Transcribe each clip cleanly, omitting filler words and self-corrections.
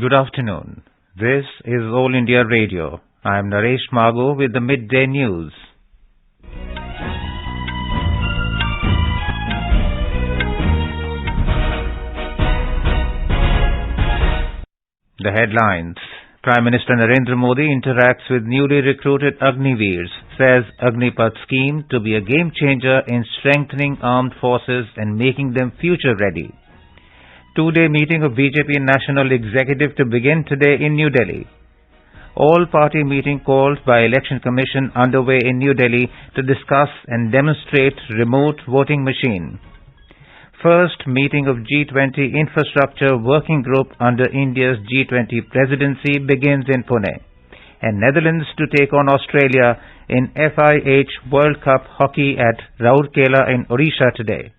Good afternoon. This is All India Radio. I am Naresh Mago with the Midday News. The headlines. Prime Minister Narendra Modi interacts with newly recruited Agniveers, says Agnipath scheme to be a game changer in strengthening armed forces and making them future ready. Two-day meeting of BJP National Executive to begin today in New Delhi. All-party meeting called by Election Commission underway in New Delhi to discuss and demonstrate remote voting machine. First meeting of G20 Infrastructure Working Group under India's G20 presidency begins in Pune. And Netherlands to take on Australia in FIH World Cup hockey at Rourkela in Odisha today.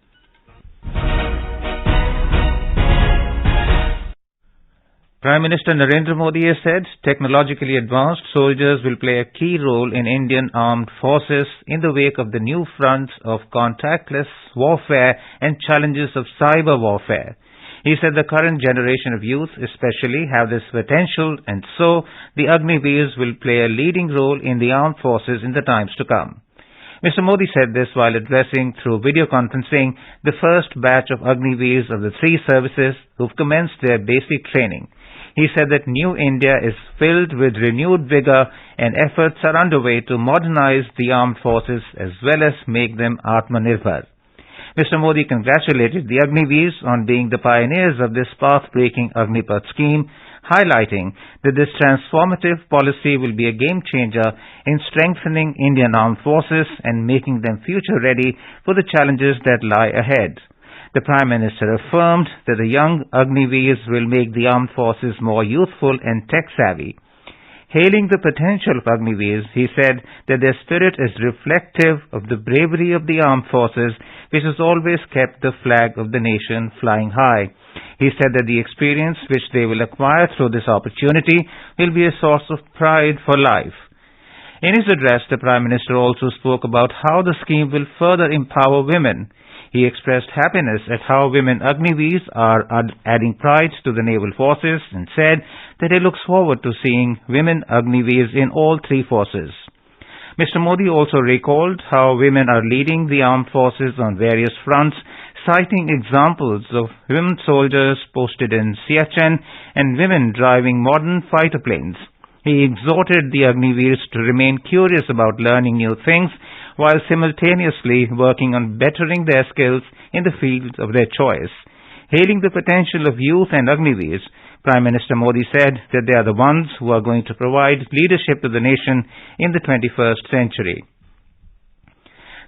Prime Minister Narendra Modi has said technologically advanced soldiers will play a key role in Indian armed forces in the wake of the new fronts of contactless warfare and challenges of cyber warfare. He said the current generation of youth especially have this potential, and so the Agniveers will play a leading role in the armed forces in the times to come. Mr. Modi said this while addressing through video conferencing the first batch of Agniveers of the three services who've commenced their basic training. He said that New India is filled with renewed vigor and efforts are underway to modernize the armed forces as well as make them Atmanirbhar. Mr. Modi congratulated the Agniveers on being the pioneers of this path-breaking Agnipath scheme, highlighting that this transformative policy will be a game changer in strengthening Indian armed forces and making them future ready for the challenges that lie ahead. The Prime Minister affirmed that the young Agniveers will make the armed forces more youthful and tech-savvy. Hailing the potential of Agniveers, he said that their spirit is reflective of the bravery of the armed forces, which has always kept the flag of the nation flying high. He said that the experience which they will acquire through this opportunity will be a source of pride for life. In his address, the Prime Minister also spoke about how the scheme will further empower women. He expressed happiness at how women Agniveers are adding pride to the naval forces and said that he looks forward to seeing women Agniveers in all three forces. Mr. Modi also recalled how women are leading the armed forces on various fronts, citing examples of women soldiers posted in Siachen and women driving modern fighter planes. He exhorted the Agniveers to remain curious about learning new things while simultaneously working on bettering their skills in the fields of their choice. Hailing the potential of youth and Agniveers, Prime Minister Modi said that they are the ones who are going to provide leadership to the nation in the 21st century.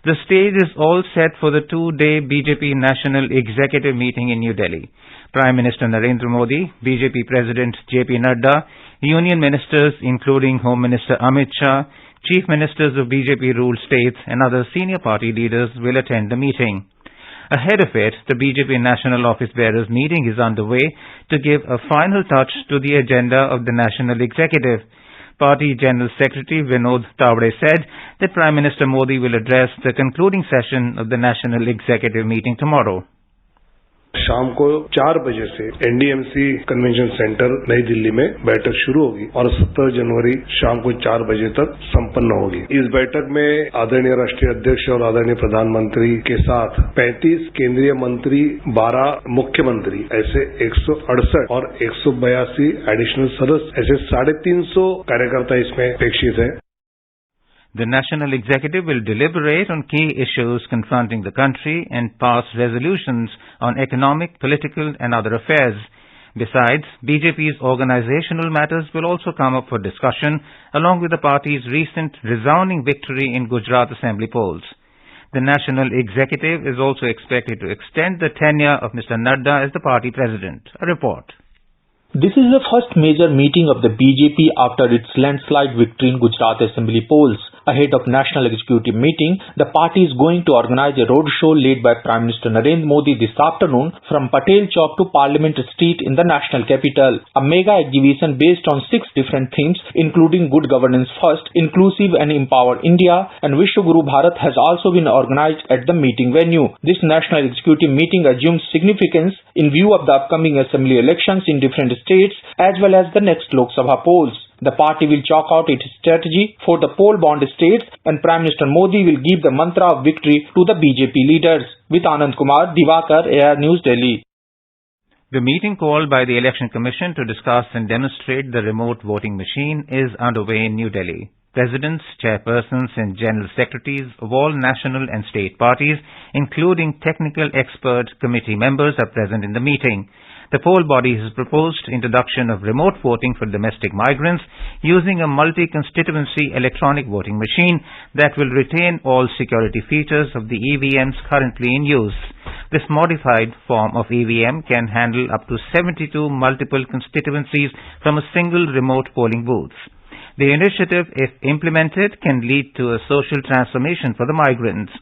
The stage is all set for the two-day BJP National Executive meeting in New Delhi. Prime Minister Narendra Modi, BJP President J.P. Nadda, Union Ministers including Home Minister Amit Shah, Chief Ministers of BJP-ruled states and other senior party leaders will attend the meeting. Ahead of it, the BJP National Office Bearers meeting is underway to give a final touch to the agenda of the National Executive. Party General Secretary Vinod Tawade said that Prime Minister Modi will address the concluding session of the National Executive meeting tomorrow. शाम को 4 बजे से NDMC convention centre नई दिल्ली में बैठक शुरू होगी और 17 जनवरी शाम को 4 बजे तक संपन्न होगी। इस बैठक में आदरणीय राष्ट्रीय अध्यक्ष और आदरणीय प्रधानमंत्री के साथ 35 केंद्रीय मंत्री, 12 मुख्यमंत्री, ऐसे 168 और 182 एडिशनल सदस्य, ऐसे 350 कार्यकर्ता इसमें अपेक्षित है। The National Executive will deliberate on key issues confronting the country and pass resolutions on economic, political and other affairs. Besides, BJP's organizational matters will also come up for discussion along with the party's recent resounding victory in Gujarat Assembly polls. The National Executive is also expected to extend the tenure of Mr. Nadda as the party president. A report. This is the first major meeting of the BJP after its landslide victory in Gujarat Assembly polls. Ahead of National Executive Meeting, the party is going to organize a roadshow led by Prime Minister Narendra Modi this afternoon from Patel Chowk to Parliament Street in the national capital. A mega exhibition based on 6 different themes, including Good Governance First, Inclusive and Empowered India, and Vishwaguru Bharat has also been organized at the meeting venue. This National Executive Meeting assumes significance in view of the upcoming assembly elections in different states as well as the next Lok Sabha polls. The party will chalk out its strategy for the poll-bound states and Prime Minister Modi will give the mantra of victory to the BJP leaders. With Anand Kumar, Divakar, AR News, Delhi. The meeting called by the Election Commission to discuss and demonstrate the remote voting machine is underway in New Delhi. Presidents, chairpersons and general secretaries of all national and state parties, including technical expert committee members, are present in the meeting. The poll body has proposed introduction of remote voting for domestic migrants using a multi-constituency electronic voting machine that will retain all security features of the EVMs currently in use. This modified form of EVM can handle up to 72 multiple constituencies from a single remote polling booth. The initiative, if implemented, can lead to a social transformation for the migrants.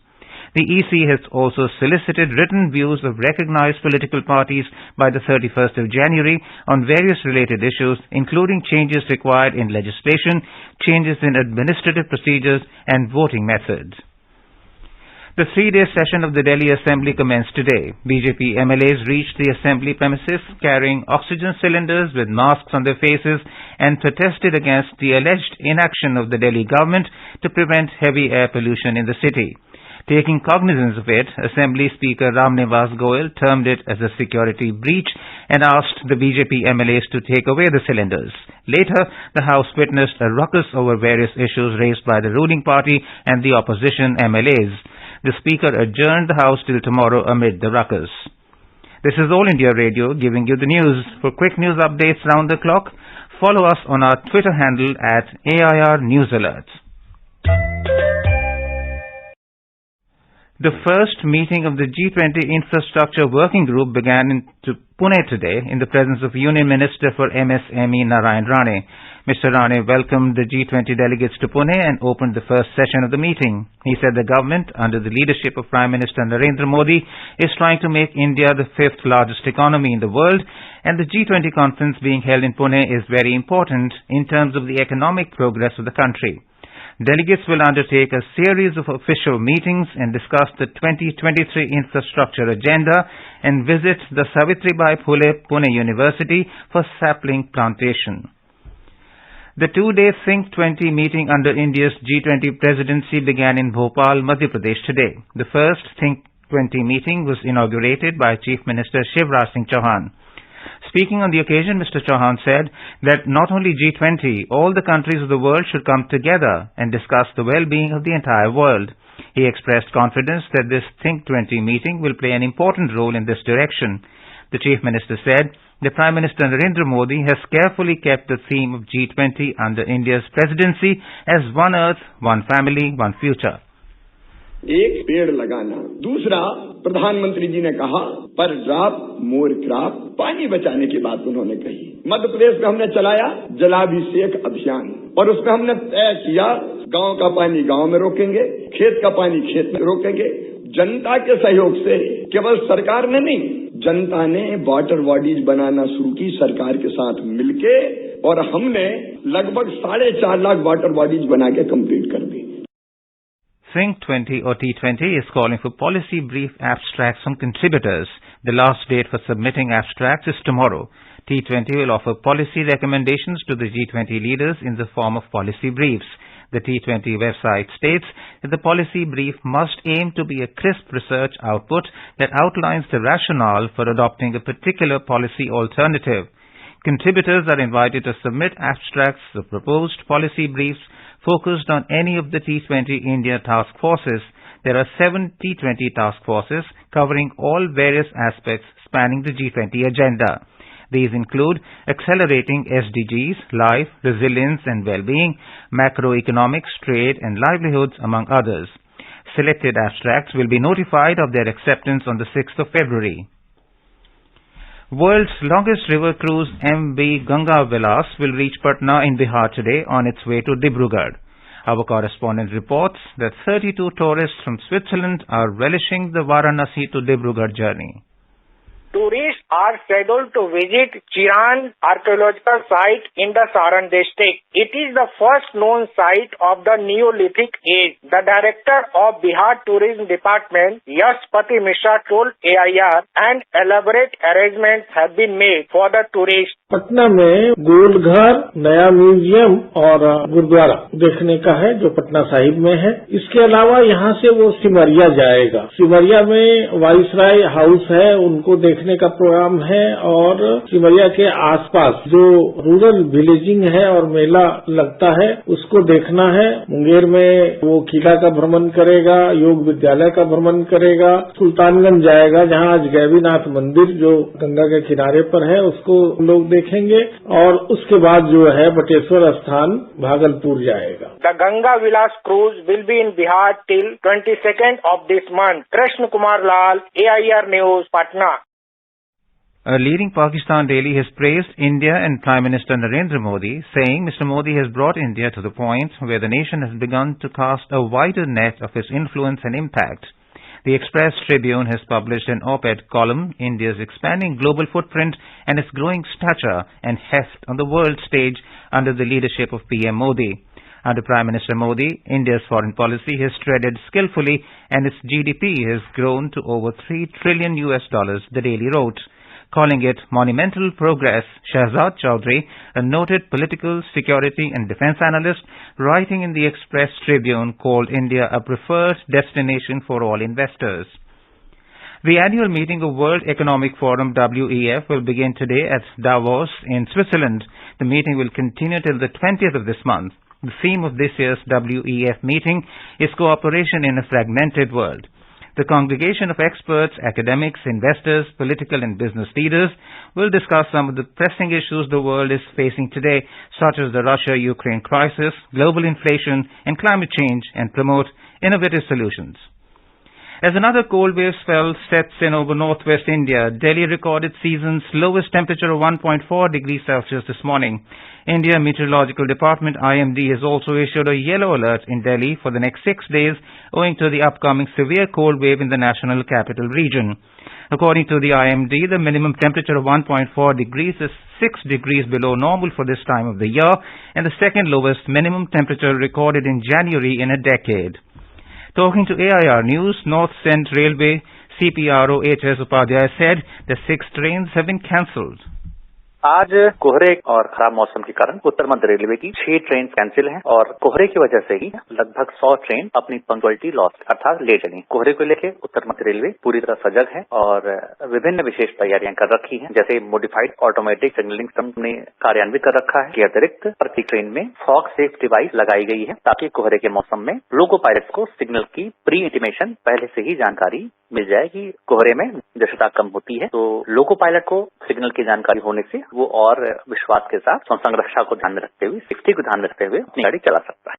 The EC has also solicited written views of recognized political parties by the 31st of January on various related issues, including changes required in legislation, changes in administrative procedures, and voting methods. The 3-day session of the Delhi Assembly commenced today. BJP MLAs reached the Assembly premises carrying oxygen cylinders with masks on their faces and protested against the alleged inaction of the Delhi government to prevent heavy air pollution in the city. Taking cognizance of it, Assembly Speaker Ram Nivas Goyal termed it as a security breach and asked the BJP MLAs to take away the cylinders. Later, the House witnessed a ruckus over various issues raised by the ruling party and the opposition MLAs. The Speaker adjourned the House till tomorrow amid the ruckus. This is All India Radio giving you the news. For quick news updates round the clock, follow us on our Twitter handle at AIR News Alerts. The first meeting of the G20 Infrastructure Working Group began in Pune today in the presence of Union Minister for MSME Narayan Rane. Mr. Rane welcomed the G20 delegates to Pune and opened the first session of the meeting. He said the government, under the leadership of Prime Minister Narendra Modi, is trying to make India the 5th largest economy in the world, and the G20 conference being held in Pune is very important in terms of the economic progress of the country. Delegates will undertake a series of official meetings and discuss the 2023 infrastructure agenda and visit the Savitribai Phule Pune University for sapling plantation. The 2-day Think 20 meeting under India's G20 presidency began in Bhopal, Madhya Pradesh today. The first Think 20 meeting was inaugurated by Chief Minister Shivraj Singh Chauhan. Speaking on the occasion, Mr. Chauhan said that not only G20, all the countries of the world should come together and discuss the well-being of the entire world. He expressed confidence that this Think 20 meeting will play an important role in this direction. The Chief Minister said that Prime Minister Narendra Modi has carefully kept the theme of G20 under India's presidency as One Earth, One Family, One Future. एक पेड़ लगाना, दूसरा प्रधानमंत्री जी ने कहा पर drop more crop, पानी बचाने की बात उन्होंने कही। मध्य प्रदेश में हमने चलाया जलाभिषेक अभियान और उसमें हमने तय किया गांव का पानी गांव में रोकेंगे, खेत का पानी खेत में रोकेंगे। जनता के सहयोग से केवल सरकार ने नहीं, जनता ने वाटर बॉडीज बनाना शुरू की सरकार के साथ मिलके और हमने लगभग 4.5 लाख वाटर बॉडीज बना के कंप्लीट कर दी। Think 20 or T20 is calling for policy brief abstracts from contributors. The last date for submitting abstracts is tomorrow. T20 will offer policy recommendations to the G20 leaders in the form of policy briefs. The T20 website states that the policy brief must aim to be a crisp research output that outlines the rationale for adopting a particular policy alternative. Contributors are invited to submit abstracts of proposed policy briefs focused on any of the T20 India task forces. There are 7 T20 task forces covering all various aspects spanning the G20 agenda. These include accelerating SDGs, life, resilience and well-being, macroeconomics, trade and livelihoods, among others. Selected abstracts will be notified of their acceptance on the 6th of February. World's longest river cruise MV Ganga Vilas will reach Patna in Bihar today on its way to Dibrugarh. Our correspondent reports that 32 tourists from Switzerland are relishing the Varanasi to Dibrugarh journey. Tourists are scheduled to visit Chiran archaeological site in the Saran district. It is the first known site of the Neolithic age. The director of Bihar Tourism Department, Yashpati Mishra, told AIR and elaborate arrangements have been made for the tourists. Patna में gold घर, नया museum और गुरुद्वारा देखने का है जो पटना साहिब में है। इसके अलावा यहाँ से वो सिमरिया जाएगा। सिमरिया में वाइसराय हाउस है, उनको देखने का प्रोग्राम है और सिमरिया के आसपास जो रूरल विलेजिंग है और मेला लगता है उसको देखना है। मुंगेर में वो किला का भ्रमण करेगा, योग विद्यालय का भ्रमण करेगा, सुल्तानगंज जाएगा जहाँ आज गैवीनाथ मंदिर जो गंगा के किनारे पर है उसको लोग देखेंगे और उसके बाद जो है बटेश्वर स्थान भागलपुर जाएगा। The Ganga Vilas cruise will be in Bihar till 22nd of this month. Krishna Kumar Lal, AIR news, Patna. A leading Pakistan daily has praised India and Prime Minister Narendra Modi, saying Mr. Modi has brought India to the point where the nation has begun to cast a wider net of its influence and impact. The Express Tribune has published an op-ed column, India's expanding global footprint and its growing stature and heft on the world stage under the leadership of PM Modi. Under Prime Minister Modi, India's foreign policy has treaded skillfully and its GDP has grown to over $3 trillion, the Daily wrote. Calling it monumental progress, Shahzad Chaudhry, a noted political, security and defense analyst, writing in the Express Tribune, called India a preferred destination for all investors. The annual meeting of World Economic Forum WEF will begin today at Davos in Switzerland. The meeting will continue till the 20th of this month. The theme of this year's WEF meeting is Cooperation in a Fragmented World. The congregation of experts, academics, investors, political and business leaders will discuss some of the pressing issues the world is facing today, such as the Russia-Ukraine crisis, global inflation and climate change, and promote innovative solutions. As another cold wave spell sets in over northwest India, Delhi recorded season's lowest temperature of 1.4 degrees Celsius this morning. India Meteorological Department IMD has also issued a yellow alert in Delhi for the next 6 days owing to the upcoming severe cold wave in the national capital region. According to the IMD, the minimum temperature of 1.4 degrees is 6 degrees below normal for this time of the year and the second lowest minimum temperature recorded in January in a decade. Talking to AIR News, North Cent Railway CPRO H.S. Upadhyay said that 6 trains have been cancelled. आज कोहरे और खराब मौसम के कारण उत्तर मध्य railway की 6 train cancel हैं और कोहरे की वजह से ही लगभग 100 ट्रेन अपनी पंक्चुअलिटी लॉस अर्थात ले चली। कोहरे को लेकर उत्तर मध्य रेलवे पूरी तरह सजग है और विभिन्न विशेष तैयारियां कर रखी हैं, जैसे मॉडिफाइड ऑटोमेटिक सिग्नलिंग सिस्टम ने कार्यान्वित कर रखा है। के अतिरिक्त प्रत्येक ट्रेन में फॉग सेफ डिवाइस लगाई गई है ताकि कोहरे के मौसम में लोको पायलट्स को सिग्नल की प्री इंटीमेशन पहले से ही जानकारी मिल जाए कि कोहरे में दृश्यता कम होती है, तो लोको पायलट को सिग्नल की जानकारी होने से वो और विश्वास के साथ संरक्षा को ध्यान में रखते हुए, सेफ्टी को ध्यान में रखते हुए अपनी गाड़ी चला सकता है।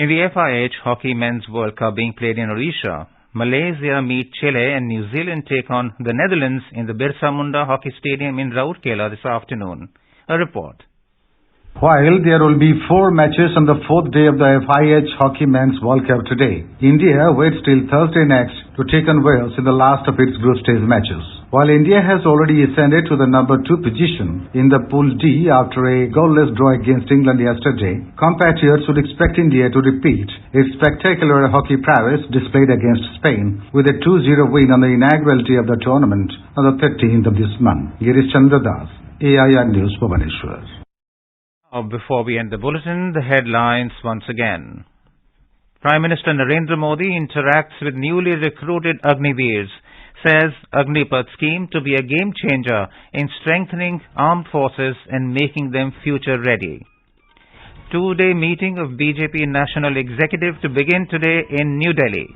In the FIH Hockey Men's World Cup being played in Odisha, Malaysia meet Chile and New Zealand take on the Netherlands in the Birsa Munda Hockey Stadium in Rourkela this afternoon. A report. While there will be 4 matches on the 4th day of the FIH Hockey Men's World Cup today, India waits till Thursday next to take on Wales in the last of its group stage matches. While India has already ascended to the number 2 position in the Pool D after a goalless draw against England yesterday, compatriots would expect India to repeat its spectacular hockey prowess displayed against Spain with a 2-0 win on the inaugural day of the tournament on the 13th of this month. Girish Chandra Das, AIR News, Bhubaneswar. Before we end the bulletin, the headlines once again. Prime Minister Narendra Modi interacts with newly recruited Agniveers, says Agnipath scheme to be a game changer in strengthening armed forces and making them future ready. 2-day meeting of BJP National Executive to begin today in New Delhi.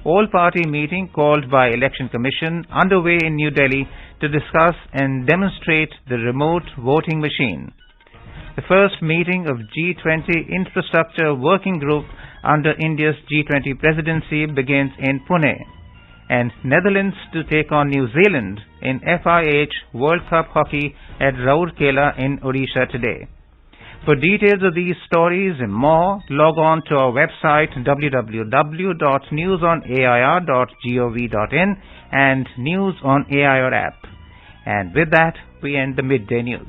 All-party meeting called by Election Commission underway in New Delhi to discuss and demonstrate the remote voting machine. The first meeting of G20 Infrastructure Working Group under India's G20 presidency begins in Pune. And Netherlands to take on New Zealand in FIH World Cup Hockey at Rourkela in Odisha today. For details of these stories and more, log on to our website www.newsonair.gov.in and News on AIR app. And with that, we end the Midday News.